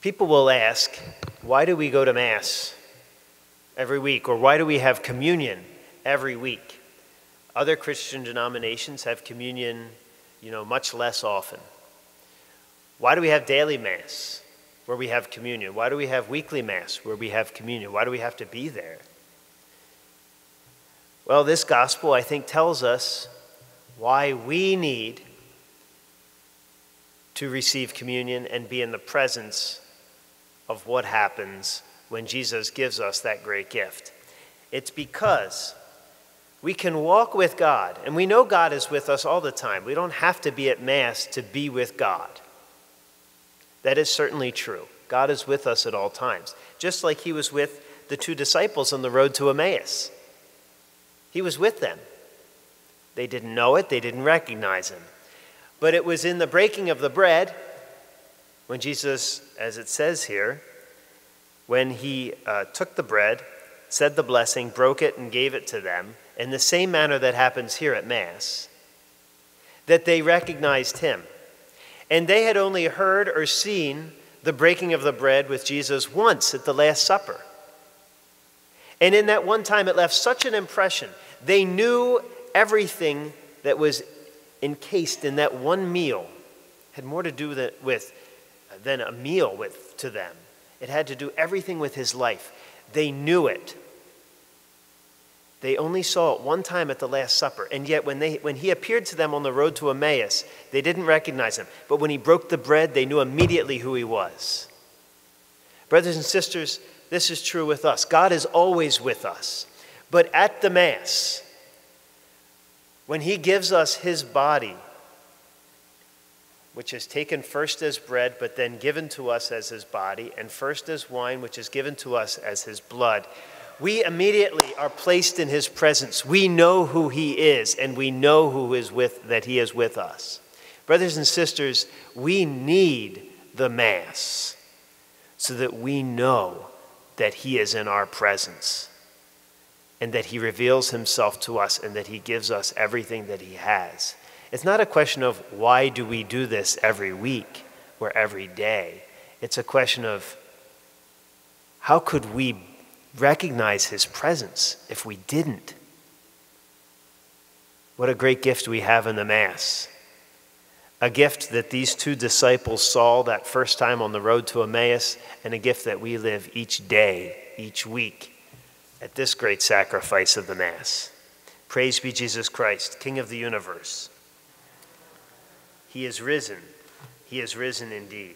People will ask, why do we go to Mass every week? Or why do we have communion every week? Other Christian denominations have communion, much less often. Why do we have daily Mass where we have communion? Why do we have weekly Mass where we have communion? Why do we have to be there? Well, this gospel, I think, tells us why we need to receive communion and be in the presence of what happens when Jesus gives us that great gift. It's because we can walk with God, and we know God is with us all the time. We don't have to be at Mass to be with God. That is certainly true. God is with us at all times, just like he was with the two disciples on the road to Emmaus. He was with them. They didn't know it. They didn't recognize him. But it was in the breaking of the bread when Jesus, as it says here, when he took the bread, said the blessing, broke it, and gave it to them, in the same manner that happens here at Mass, that they recognized him. And they had only heard or seen the breaking of the bread with Jesus once at the Last Supper. And in that one time, it left such an impression. They knew everything that was encased in that one meal had more to do with than a meal to them. It had to do everything with his life. They knew it. They only saw it one time at the Last Supper. And yet when he appeared to them on the road to Emmaus, they didn't recognize him. But when he broke the bread, they knew immediately who he was. Brothers and sisters, this is true with us. God is always with us. But at the Mass, when he gives us his body, which is taken first as bread, but then given to us as his body, and first as wine, which is given to us as his blood, we immediately are placed in his presence. We know who he is, and we know that he is with us. Brothers and sisters, we need the Mass so that we know that he is in our presence and that he reveals himself to us and that he gives us everything that he has. It's not a question of why do we do this every week or every day. It's a question of how could we recognize his presence if we didn't? What a great gift we have in the Mass. A gift that these two disciples saw that first time on the road to Emmaus, and a gift that we live each day, each week, at this great sacrifice of the Mass. Praise be Jesus Christ, King of the universe. He is risen. He is risen indeed.